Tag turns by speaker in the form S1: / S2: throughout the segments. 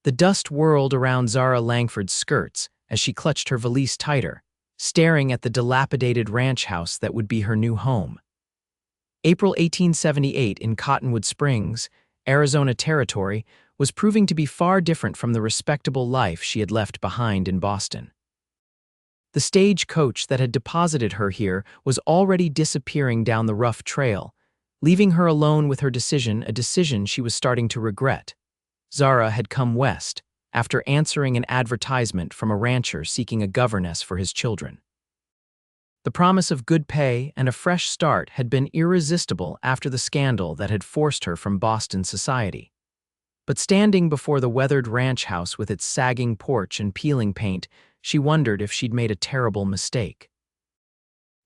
S1: The dust whirled around Zara Langford's skirts as she clutched her valise tighter, staring at the dilapidated ranch house that would be her new home. April 1878 in Cottonwood Springs, Arizona Territory, was proving to be far different from the respectable life she had left behind in Boston. The stagecoach that had deposited her here was already disappearing down the rough trail, leaving her alone with her decision, a decision she was starting to regret. Zara had come west after answering an advertisement from a rancher seeking a governess for his children. The promise of good pay and a fresh start had been irresistible after the scandal that had forced her from Boston society. But standing before the weathered ranch house with its sagging porch and peeling paint, she wondered if she'd made a terrible mistake.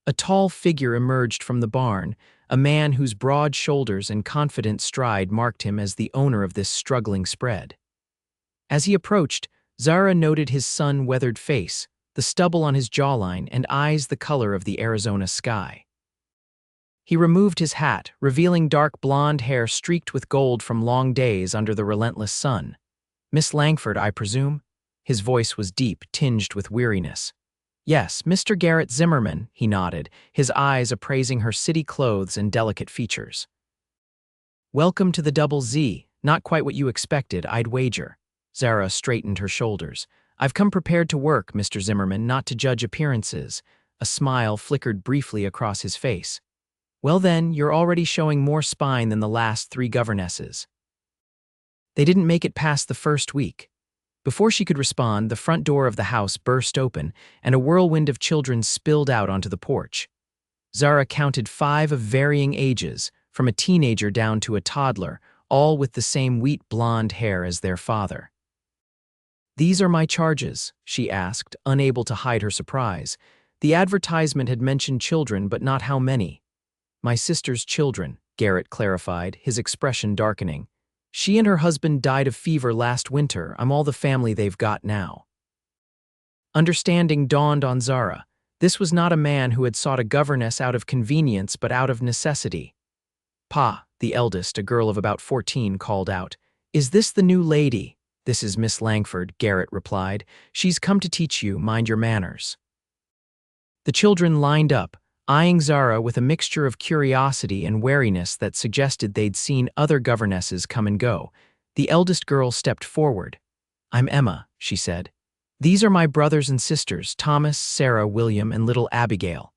S1: A tall figure emerged from the barn, a man whose broad shoulders and confident stride marked him as the owner of this struggling spread. As he approached, Zara noted his sun-weathered face, the stubble on his jawline, and eyes the color of the Arizona sky. He removed his hat, revealing dark blonde hair streaked with gold from long days under the relentless sun. "Miss Langford, I presume?" His voice was deep, tinged with weariness. "Yes, Mr. Garrett Zimmerman," he nodded, his eyes appraising her city clothes and delicate features. "Welcome to the Double Z, not quite what you expected, I'd wager." Zara straightened her shoulders. "I've come prepared to work, Mr. Zimmerman, not to judge appearances." A smile flickered briefly across his face. "Well then, you're already showing more spine than the last 3 governesses." They didn't make it past the first week. Before she could respond, the front door of the house burst open, and a whirlwind of children spilled out onto the porch. Zara counted 5 of varying ages, from a teenager down to a toddler, all with the same wheat blonde hair as their father. "These are my charges," she asked, unable to hide her surprise. The advertisement had mentioned children, but not how many. "My sister's children," Garrett clarified, his expression darkening. "She and her husband died of fever last winter. I'm all the family they've got now." Understanding dawned on Zara. This was not a man who had sought a governess out of convenience but out of necessity. "Pa," the eldest, a girl of about 14, called out. "Is this the new lady?" "This is Miss Langford," Garrett replied. "She's come to teach you, mind your manners." The children lined up, eyeing Zara with a mixture of curiosity and wariness that suggested they'd seen other governesses come and go. The eldest girl stepped forward. "I'm Emma," she said. "These are my brothers and sisters, Thomas, Sarah, William, and little Abigail."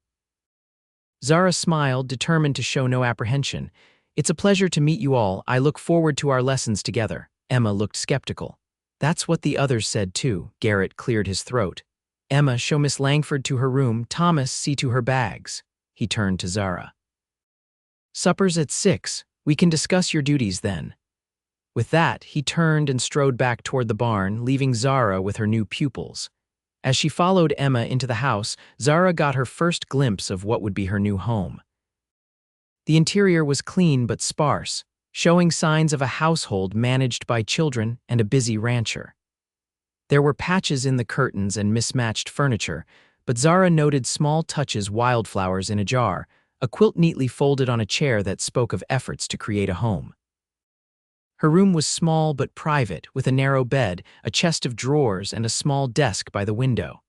S1: Zara smiled, determined to show no apprehension. "It's a pleasure to meet you all. I look forward to our lessons together." Emma looked skeptical. "That's what the others said too." Garrett cleared his throat. "Emma, show Miss Langford to her room. Thomas, see to her bags." He turned to Zara. "Supper's at 6. We can discuss your duties then." With that, he turned and strode back toward the barn, leaving Zara with her new pupils. As she followed Emma into the house, Zara got her first glimpse of what would be her new home. The interior was clean but sparse, showing signs of a household managed by children and a busy rancher. There were patches in the curtains and mismatched furniture, but Zara noted small touches: wildflowers in a jar, a quilt neatly folded on a chair that spoke of efforts to create a home. Her room was small but private, with a narrow bed, a chest of drawers, and a small desk by the window.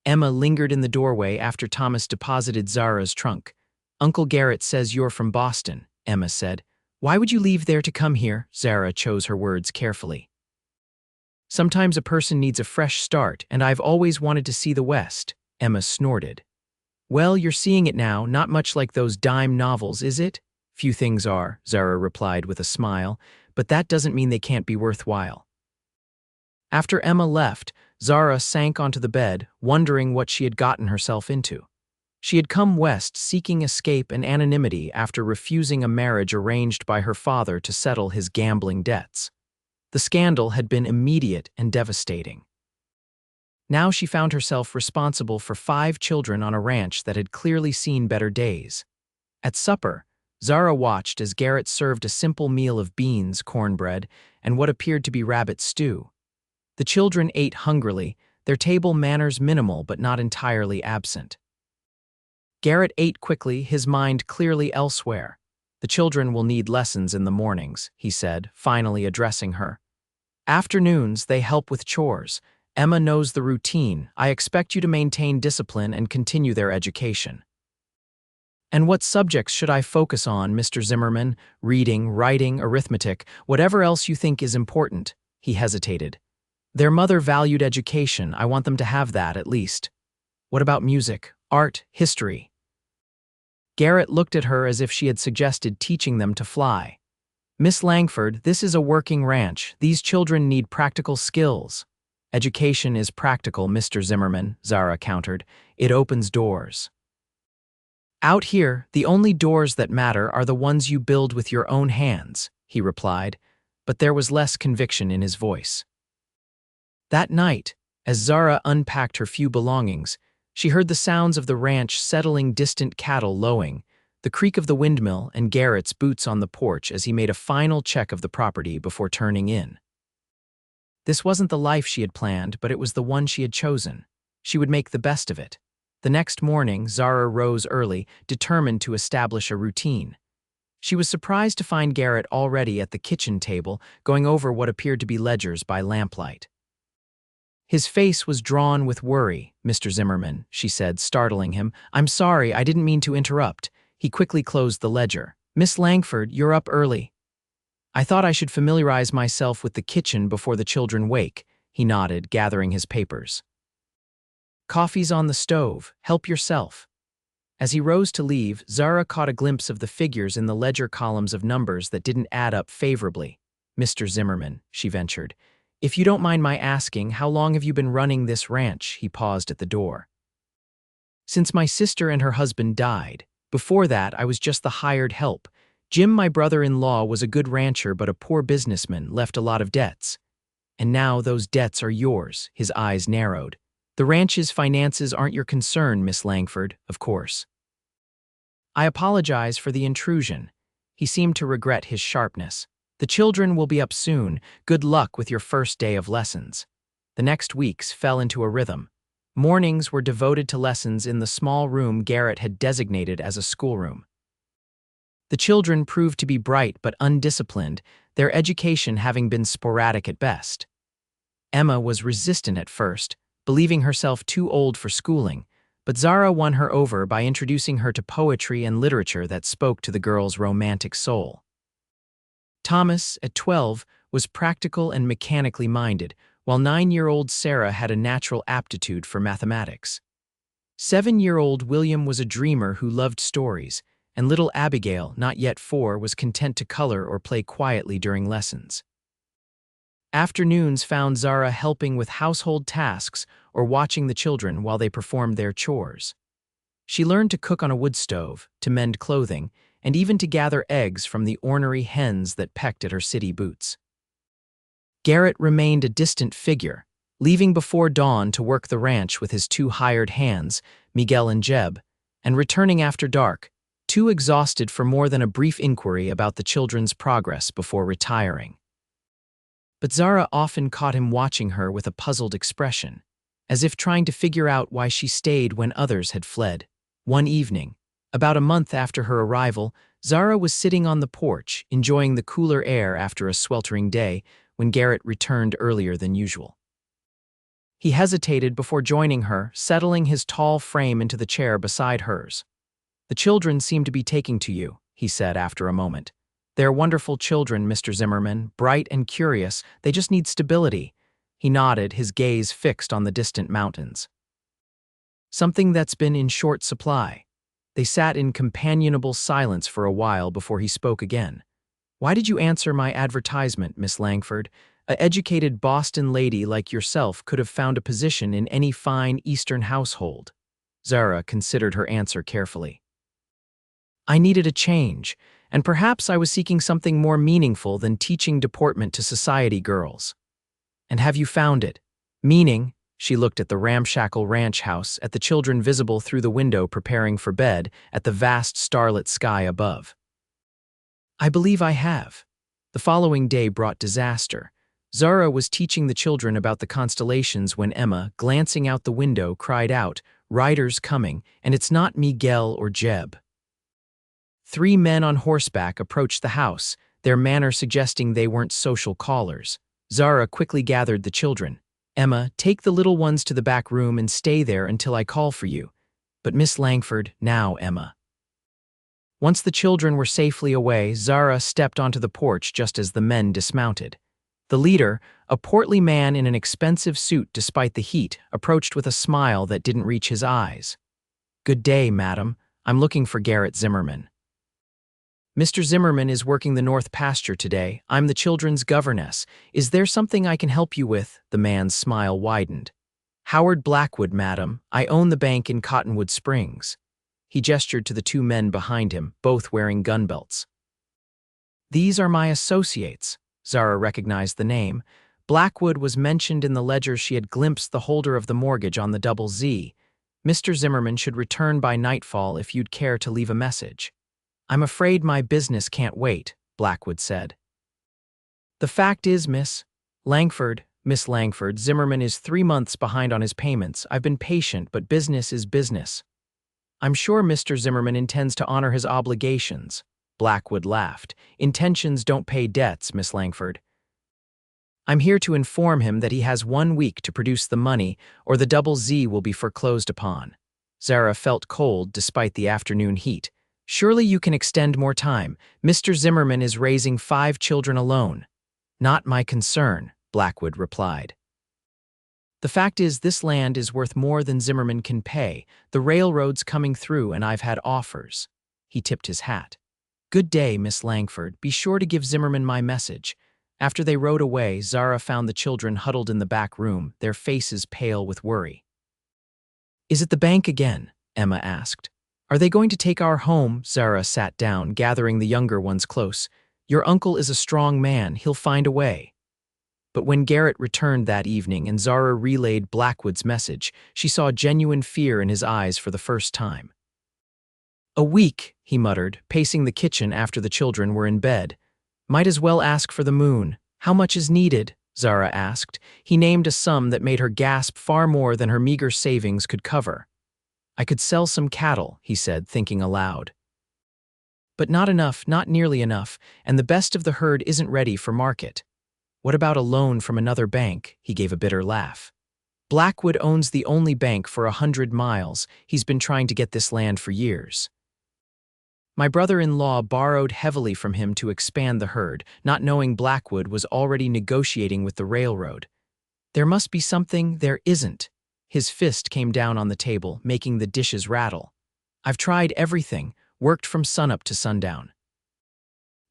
S1: Emma lingered in the doorway after Thomas deposited Zara's trunk. "Uncle Garrett says you're from Boston," Emma said. "Why would you leave there to come here?" Zara chose her words carefully. "Sometimes a person needs a fresh start, and I've always wanted to see the West," Emma snorted. "Well, you're seeing it now, not much like those dime novels, is it?" "Few things are," Zara replied with a smile, "but that doesn't mean they can't be worthwhile." After Emma left, Zara sank onto the bed, wondering what she had gotten herself into. She had come west seeking escape and anonymity after refusing a marriage arranged by her father to settle his gambling debts. The scandal had been immediate and devastating. Now she found herself responsible for 5 children on a ranch that had clearly seen better days. At supper, Zara watched as Garrett served a simple meal of beans, cornbread, and what appeared to be rabbit stew. The children ate hungrily, their table manners minimal but not entirely absent. Garrett ate quickly, his mind clearly elsewhere. "The children will need lessons in the mornings," he said, finally addressing her. Afternoons, they help with chores. Emma knows the routine. I expect you to maintain discipline and continue their education. And what subjects should I focus on, Mr. Zimmerman? Reading, writing, arithmetic, whatever else you think is important. He hesitated. Their mother valued education. I want them to have that, at least. What about music, art, history? Garrett looked at her as if she had suggested teaching them to fly. Miss Langford, this is a working ranch. These children need practical skills. Education is practical, Mr. Zimmerman, Zara countered. It opens doors. Out here, the only doors that matter are the ones you build with your own hands, he replied, but there was less conviction in his voice. That night, as Zara unpacked her few belongings, she heard the sounds of the ranch settling, distant cattle lowing, the creak of the windmill, and Garrett's boots on the porch as he made a final check of the property before turning in. This wasn't the life she had planned, but it was the one she had chosen. She would make the best of it. The next morning, Zara rose early, determined to establish a routine. She was surprised to find Garrett already at the kitchen table, going over what appeared to be ledgers by lamplight. His face was drawn with worry. Mr. Zimmerman, she said, startling him. I'm sorry, I didn't mean to interrupt. He quickly closed the ledger. Miss Langford, you're up early. I thought I should familiarize myself with the kitchen before the children wake, he nodded, gathering his papers. Coffee's on the stove. Help yourself. As he rose to leave, Zara caught a glimpse of the figures in the ledger columns of numbers that didn't add up favorably. Mr. Zimmerman, she ventured. If you don't mind my asking, how long have you been running this ranch? He paused at the door. Since my sister and her husband died. Before that, I was just the hired help. Jim, my brother-in-law, was a good rancher but a poor businessman, left a lot of debts. And now those debts are yours, his eyes narrowed. The ranch's finances aren't your concern, Miss Langford, of course. I apologize for the intrusion. He seemed to regret his sharpness. The children will be up soon. Good luck with your first day of lessons. The next weeks fell into a rhythm. Mornings were devoted to lessons in the small room Garrett had designated as a schoolroom. The children proved to be bright but undisciplined, their education having been sporadic at best. Emma was resistant at first, believing herself too old for schooling, but Zara won her over by introducing her to poetry and literature that spoke to the girl's romantic soul. Thomas, at 12, was practical and mechanically minded, while 9-year-old Sarah had a natural aptitude for mathematics. 7-year-old William was a dreamer who loved stories, and little Abigail, not yet 4, was content to color or play quietly during lessons. Afternoons found Zara helping with household tasks or watching the children while they performed their chores. She learned to cook on a wood stove, to mend clothing, and even to gather eggs from the ornery hens that pecked at her city boots. Garrett remained a distant figure, leaving before dawn to work the ranch with his 2 hired hands, Miguel and Jeb, and returning after dark, too exhausted for more than a brief inquiry about the children's progress before retiring. But Zara often caught him watching her with a puzzled expression, as if trying to figure out why she stayed when others had fled. One evening, about a month after her arrival, Zara was sitting on the porch, enjoying the cooler air after a sweltering day, when Garrett returned earlier than usual. He hesitated before joining her, settling his tall frame into the chair beside hers. The children seem to be taking to you, he said after a moment. They're wonderful children, Mr. Zimmerman, bright and curious. They just need stability. He nodded, his gaze fixed on the distant mountains. Something that's been in short supply. They sat in companionable silence for a while before he spoke again. Why did you answer my advertisement, Miss Langford? An educated Boston lady like yourself could have found a position in any fine Eastern household. Zara considered her answer carefully. I needed a change, and perhaps I was seeking something more meaningful than teaching deportment to society girls. And have you found it? Meaning, she looked at the ramshackle ranch house, at the children visible through the window preparing for bed, at the vast starlit sky above. I believe I have. The following day brought disaster. Zara was teaching the children about the constellations when Emma, glancing out the window, cried out, "Riders coming, and it's not Miguel or Jeb." 3 men on horseback approached the house, their manner suggesting they weren't social callers. Zara quickly gathered the children. "Emma, take the little ones to the back room and stay there until I call for you." "But Miss Langford, now, Emma." Once the children were safely away, Zara stepped onto the porch just as the men dismounted. The leader, a portly man in an expensive suit despite the heat, approached with a smile that didn't reach his eyes. "Good day, madam. I'm looking for Garrett Zimmerman." "Mr. Zimmerman is working the north pasture today. I'm the children's governess. Is there something I can help you with?" The man's smile widened. "Howard Blackwood, madam. I own the bank in Cottonwood Springs." He gestured to the two men behind him, both wearing gun belts. "These are my associates." Zara recognized the name. Blackwood was mentioned in the ledger she had glimpsed the holder of the mortgage on the Double Z. "Mr. Zimmerman should return by nightfall if you'd care to leave a message." "I'm afraid my business can't wait," Blackwood said. "The fact is, Miss Langford, Zimmerman is 3 months behind on his payments. I've been patient, but business is business." "I'm sure Mr. Zimmerman intends to honor his obligations." Blackwood laughed. "Intentions don't pay debts, Miss Langford. I'm here to inform him that he has 1 week to produce the money, or the Double Z will be foreclosed upon." Zara felt cold despite the afternoon heat. "Surely you can extend more time. Mr. Zimmerman is raising 5 children alone." "Not my concern," Blackwood replied. "The fact is, this land is worth more than Zimmerman can pay. The railroad's coming through and I've had offers." He tipped his hat. "Good day, Miss Langford. Be sure to give Zimmerman my message." After they rode away, Zara found the children huddled in the back room, their faces pale with worry. "Is it the bank again?" Emma asked. "Are they going to take our home?" Zara sat down, gathering the younger ones close. "Your uncle is a strong man. He'll find a way." But when Garrett returned that evening and Zara relayed Blackwood's message, she saw genuine fear in his eyes for the first time. "A week," he muttered, pacing the kitchen after the children were in bed. "Might as well ask for the moon." "How much is needed?" Zara asked. He named a sum that made her gasp far more than her meager savings could cover. "I could sell some cattle," he said, thinking aloud. "But not enough, not nearly enough, and the best of the herd isn't ready for market." "What about a loan from another bank?" He gave a bitter laugh. "Blackwood owns the only bank for 100 miles. He's been trying to get this land for years. My brother-in-law borrowed heavily from him to expand the herd, not knowing Blackwood was already negotiating with the railroad. There must be something there isn't." His fist came down on the table, making the dishes rattle. "I've tried everything, worked from sunup to sundown.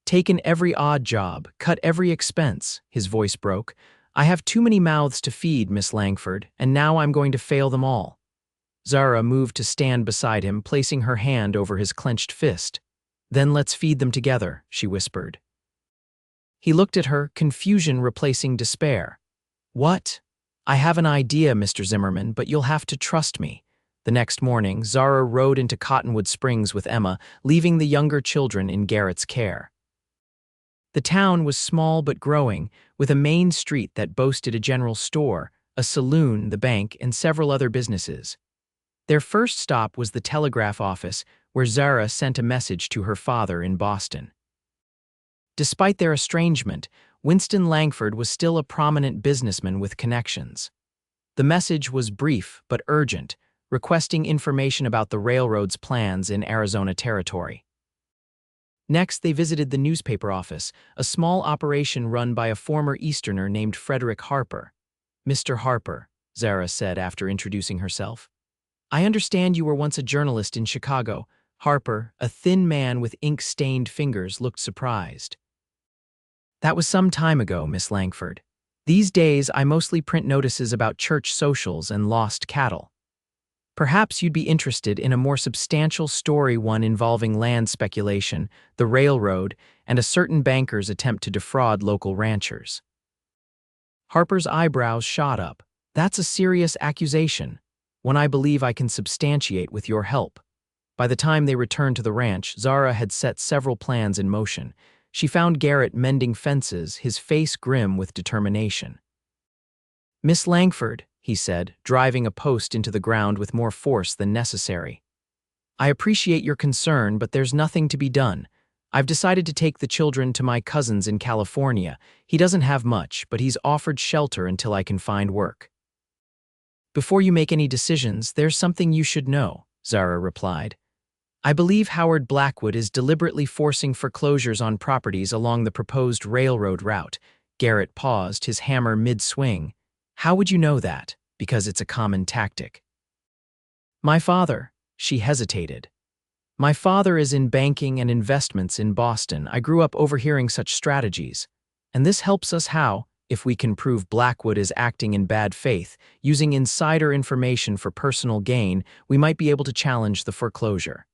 S1: Taken every odd job, cut every expense." His voice broke. "I have too many mouths to feed, Miss Langford, and now I'm going to fail them all." Zara moved to stand beside him, placing her hand over his clenched fist. "Then let's feed them together," she whispered. He looked at her, confusion replacing despair. "What?" "I have an idea, Mr. Zimmerman, but you'll have to trust me." The next morning, Zara rode into Cottonwood Springs with Emma, leaving the younger children in Garrett's care. The town was small but growing, with a main street that boasted a general store, a saloon, the bank, and several other businesses. Their first stop was the telegraph office, where Zara sent a message to her father in Boston. Despite their estrangement, Winston Langford was still a prominent businessman with connections. The message was brief but urgent, requesting information about the railroad's plans in Arizona Territory. Next, they visited the newspaper office, a small operation run by a former Easterner named Frederick Harper. "Mr. Harper," Zara said after introducing herself. "I understand you were once a journalist in Chicago." Harper, a thin man with ink-stained fingers, looked surprised. "That was some time ago, Miss Langford. These days, I mostly print notices about church socials and lost cattle. Perhaps you'd be interested in a more substantial story, one involving land speculation, the railroad, and a certain banker's attempt to defraud local ranchers." Harper's eyebrows shot up. "That's a serious accusation, one I believe I can substantiate with your help." By the time they returned to the ranch, Zara had set several plans in motion. She found Garrett mending fences, his face grim with determination. "Miss Langford," he said, driving a post into the ground with more force than necessary. "I appreciate your concern, but there's nothing to be done. I've decided to take the children to my cousin's in California. He doesn't have much, but he's offered shelter until I can find work. Before you make any decisions, there's something you should know, Zara replied. I believe Howard Blackwood is deliberately forcing foreclosures on properties along the proposed railroad route. Garrett paused, his hammer mid-swing. How would you know that? Because it's a common tactic. My father, she hesitated. My father is in banking and investments in Boston. I grew up overhearing such strategies. And this helps us how, if we can prove Blackwood is acting in bad faith, using insider information for personal gain, we might be able to challenge the foreclosure.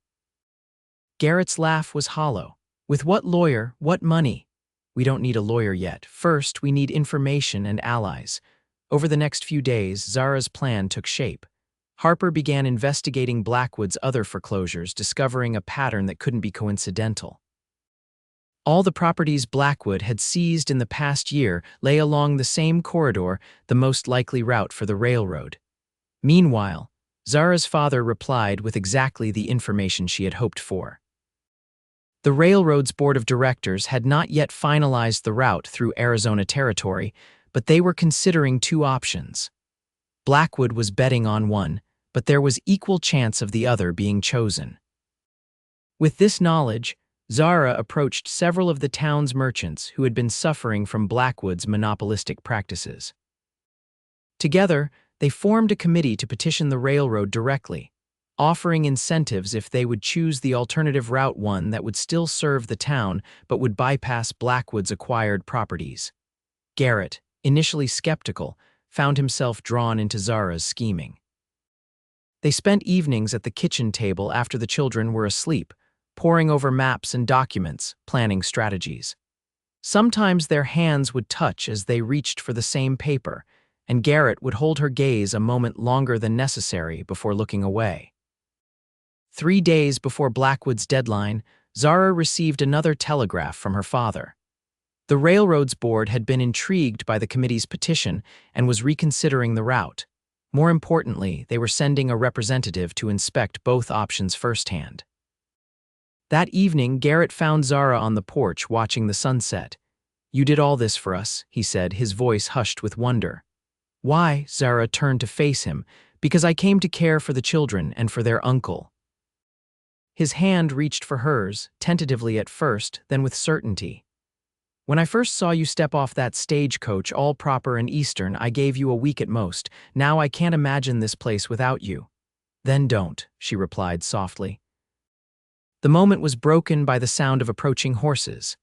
S1: Garrett's laugh was hollow. With what lawyer, what money? We don't need a lawyer yet. First, we need information and allies. Over the next few days, Zara's plan took shape. Harper began investigating Blackwood's other foreclosures, discovering a pattern that couldn't be coincidental. All the properties Blackwood had seized in the past year lay along the same corridor, the most likely route for the railroad. Meanwhile, Zara's father replied with exactly the information she had hoped for. The railroad's board of directors had not yet finalized the route through Arizona territory, but they were considering two options. Blackwood was betting on one, but there was equal chance of the other being chosen. With this knowledge, Zara approached several of the town's merchants who had been suffering from Blackwood's monopolistic practices. Together, they formed a committee to petition the railroad directly, offering incentives if they would choose the alternative route, one that would still serve the town but would bypass Blackwood's acquired properties. Garrett, initially skeptical, found himself drawn into Zara's scheming. They spent evenings at the kitchen table after the children were asleep, poring over maps and documents, planning strategies. Sometimes their hands would touch as they reached for the same paper, and Garrett would hold her gaze a moment longer than necessary before looking away. 3 days before Blackwood's deadline, Zara received another telegraph from her father. The railroad's board had been intrigued by the committee's petition and was reconsidering the route. More importantly, they were sending a representative to inspect both options firsthand. That evening, Garrett found Zara on the porch watching the sunset. You did all this for us, he said, his voice hushed with wonder. Why? Zara turned to face him. Because I came to care for the children and for their uncle. His hand reached for hers, tentatively at first, then with certainty. When I first saw you step off that stagecoach, all proper and Eastern, I gave you a week at most. Now I can't imagine this place without you. Then don't, she replied softly. The moment was broken by the sound of approaching horses.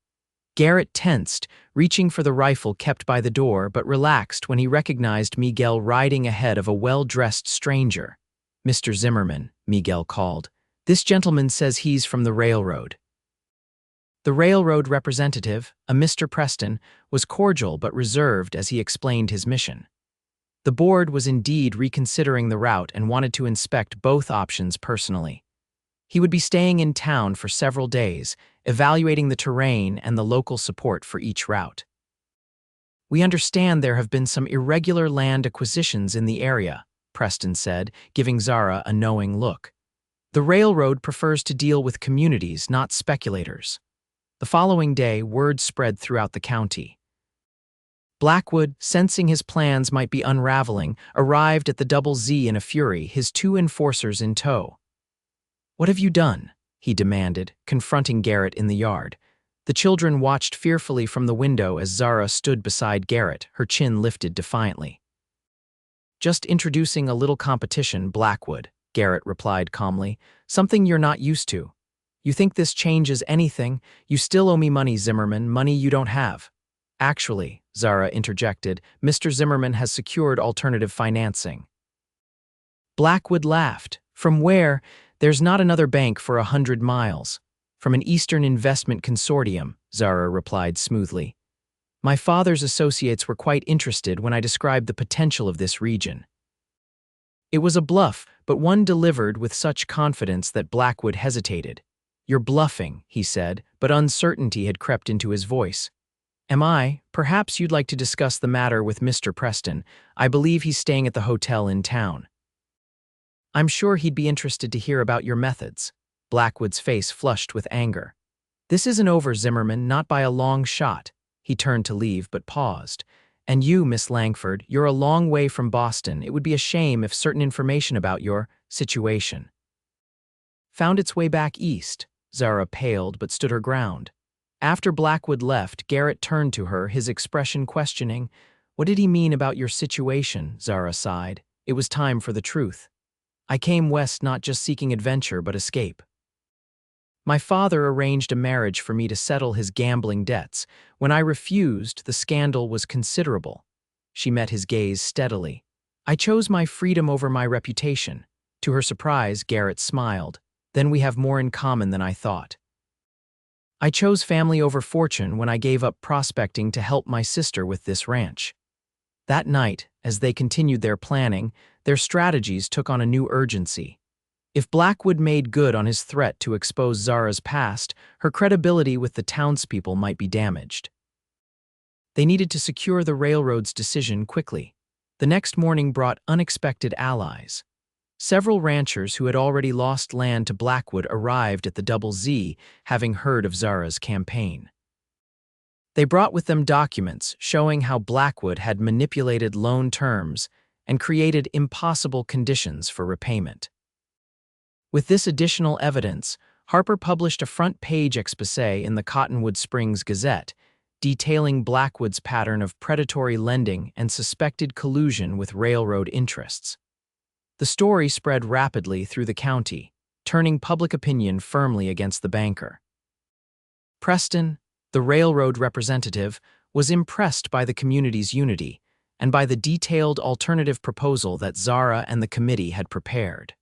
S1: Garrett tensed, reaching for the rifle kept by the door, but relaxed when he recognized Miguel riding ahead of a well-dressed stranger. Mr. Zimmerman, Miguel called. This gentleman says he's from the railroad. The railroad representative, a Mr. Preston, was cordial but reserved as he explained his mission. The board was indeed reconsidering the route and wanted to inspect both options personally. He would be staying in town for several days, evaluating the terrain and the local support for each route. We understand there have been some irregular land acquisitions in the area, Preston said, giving Zara a knowing look. The railroad prefers to deal with communities, not speculators. The following day, word spread throughout the county. Blackwood, sensing his plans might be unraveling, arrived at the Double Z in a fury, his 2 enforcers in tow. What have you done? He demanded, confronting Garrett in the yard. The children watched fearfully from the window as Zara stood beside Garrett, her chin lifted defiantly. Just introducing a little competition, Blackwood, Garrett replied calmly. Something you're not used to. You think this changes anything? You still owe me money, Zimmerman, money you don't have. Actually, Zara interjected, Mr. Zimmerman has secured alternative financing. Blackwood laughed. From where? There's not another bank for 100 miles. From an Eastern investment consortium, Zara replied smoothly. My father's associates were quite interested when I described the potential of this region. It was a bluff, but one delivered with such confidence that Blackwood hesitated. You're bluffing, he said, but uncertainty had crept into his voice. Am I? Perhaps you'd like to discuss the matter with Mr. Preston. I believe he's staying at the hotel in town. I'm sure he'd be interested to hear about your methods. Blackwood's face flushed with anger. This isn't over, Zimmerman, not by a long shot. He turned to leave, but paused. And you, Miss Langford, you're a long way from Boston. It would be a shame if certain information about your situation found its way back east. Zara paled but stood her ground. After Blackwood left, Garrett turned to her, his expression questioning. What did he mean about your situation? Zara sighed. It was time for the truth. I came west not just seeking adventure but escape. My father arranged a marriage for me to settle his gambling debts. When I refused, the scandal was considerable. She met his gaze steadily. I chose my freedom over my reputation. To her surprise, Garrett smiled. Then we have more in common than I thought. I chose family over fortune when I gave up prospecting to help my sister with this ranch. That night, as they continued their planning, their strategies took on a new urgency. If Blackwood made good on his threat to expose Zara's past, her credibility with the townspeople might be damaged. They needed to secure the railroad's decision quickly. The next morning brought unexpected allies. Several ranchers who had already lost land to Blackwood arrived at the Double Z, having heard of Zara's campaign. They brought with them documents showing how Blackwood had manipulated loan terms and created impossible conditions for repayment. With this additional evidence, Harper published a front-page exposé in the Cottonwood Springs Gazette, detailing Blackwood's pattern of predatory lending and suspected collusion with railroad interests. The story spread rapidly through the county, turning public opinion firmly against the banker. Preston, the railroad representative, was impressed by the community's unity and by the detailed alternative proposal that Zara and the committee had prepared.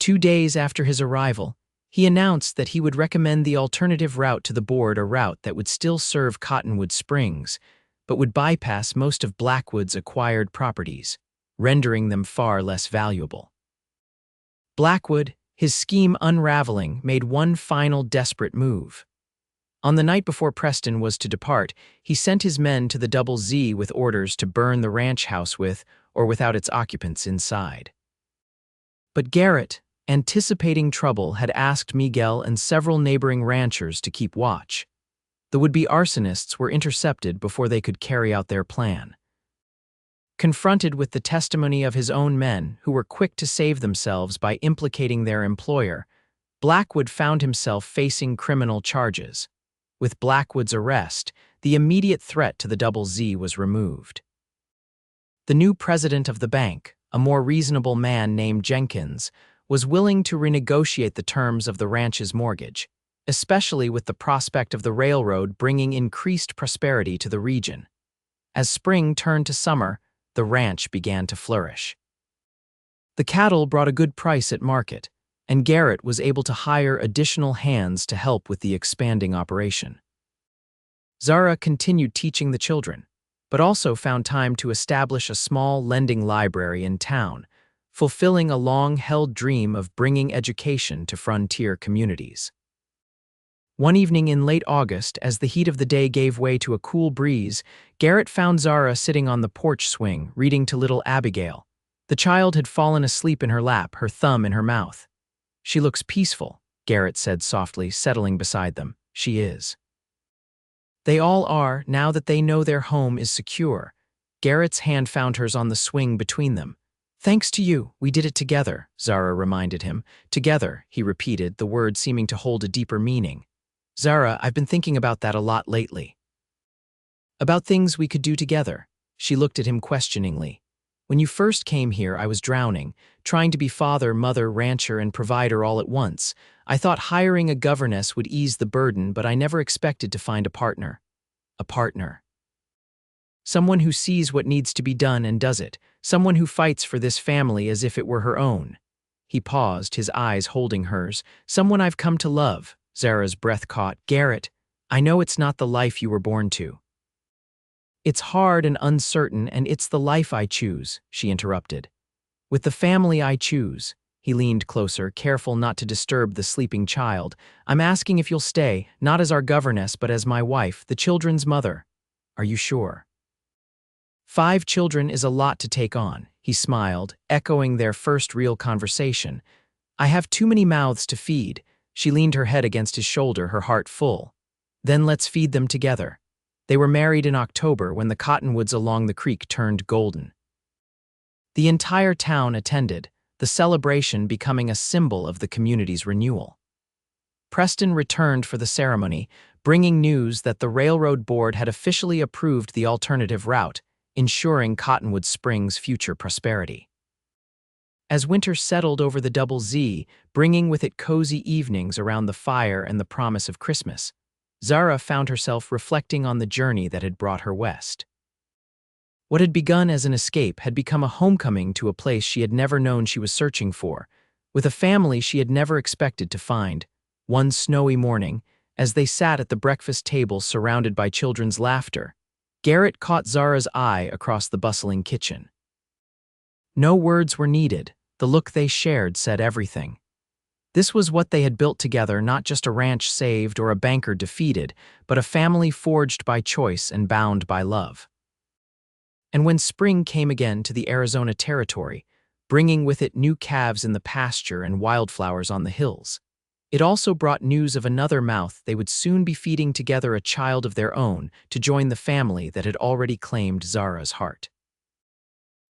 S1: 2 days after his arrival, he announced that he would recommend the alternative route to the board, a route that would still serve Cottonwood Springs, but would bypass most of Blackwood's acquired properties, rendering them far less valuable. Blackwood, his scheme unraveling, made one final desperate move. On the night before Preston was to depart, he sent his men to the Double Z with orders to burn the ranch house with or without its occupants inside. But Garrett, anticipating trouble, had asked Miguel and several neighboring ranchers to keep watch. The would-be arsonists were intercepted before they could carry out their plan. Confronted with the testimony of his own men, who were quick to save themselves by implicating their employer, Blackwood found himself facing criminal charges. With Blackwood's arrest, the immediate threat to the Double Z was removed. The new president of the bank, a more reasonable man named Jenkins, was willing to renegotiate the terms of the ranch's mortgage, especially with the prospect of the railroad bringing increased prosperity to the region. As spring turned to summer, the ranch began to flourish. The cattle brought a good price at market, and Garrett was able to hire additional hands to help with the expanding operation. Zara continued teaching the children, but also found time to establish a small lending library in town, fulfilling a long-held dream of bringing education to frontier communities. One evening in late August, as the heat of the day gave way to a cool breeze, Garrett found Zara sitting on the porch swing, reading to little Abigail. The child had fallen asleep in her lap, her thumb in her mouth. "She looks peaceful," Garrett said softly, settling beside them. "She is." They all are, now that they know their home is secure. Garrett's hand found hers on the swing between them. "Thanks to you, we did it together," Zara reminded him. "Together," he repeated, the word seeming to hold a deeper meaning. "Zara, I've been thinking about that a lot lately. About things we could do together." She looked at him questioningly. "When you first came here, I was drowning, trying to be father, mother, rancher, and provider all at once. I thought hiring a governess would ease the burden, but I never expected to find a partner. A partner. Someone who sees what needs to be done and does it. Someone who fights for this family as if it were her own." He paused, his eyes holding hers. "Someone I've come to love." Zara's breath caught. "Garrett, I know it's not the life you were born to. It's hard and uncertain, and it's the life I choose," she interrupted. "With the family I choose." He leaned closer, careful not to disturb the sleeping child. "I'm asking if you'll stay, not as our governess, but as my wife, the children's mother. Are you sure?" 5 children is a lot to take on, he smiled, echoing their first real conversation. "I have too many mouths to feed." She leaned her head against his shoulder, her heart full. Then let's feed them together. They were married in October when the cottonwoods along the creek turned golden. The entire town attended, the celebration becoming a symbol of the community's renewal. Preston returned for the ceremony, bringing news that the railroad board had officially approved the alternative route, ensuring Cottonwood Springs' future prosperity. As winter settled over the Double Z, bringing with it cozy evenings around the fire and the promise of Christmas, Zara found herself reflecting on the journey that had brought her west. What had begun as an escape had become a homecoming to a place she had never known she was searching for, with a family she had never expected to find. One snowy morning, as they sat at the breakfast table surrounded by children's laughter, Garrett caught Zara's eye across the bustling kitchen. No words were needed, the look they shared said everything. This was what they had built together, not just a ranch saved or a banker defeated, but a family forged by choice and bound by love. And when spring came again to the Arizona territory, bringing with it new calves in the pasture and wildflowers on the hills, it also brought news of another mouth they would soon be feeding together, a child of their own, to join the family that had already claimed Zara's heart.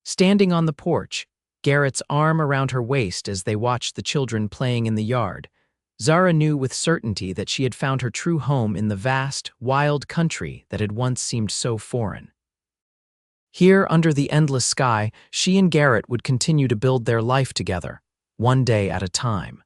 S1: Standing on the porch, Garrett's arm around her waist as they watched the children playing in the yard, Zara knew with certainty that she had found her true home in the vast, wild country that had once seemed so foreign. Here, under the endless sky, she and Garrett would continue to build their life together, one day at a time.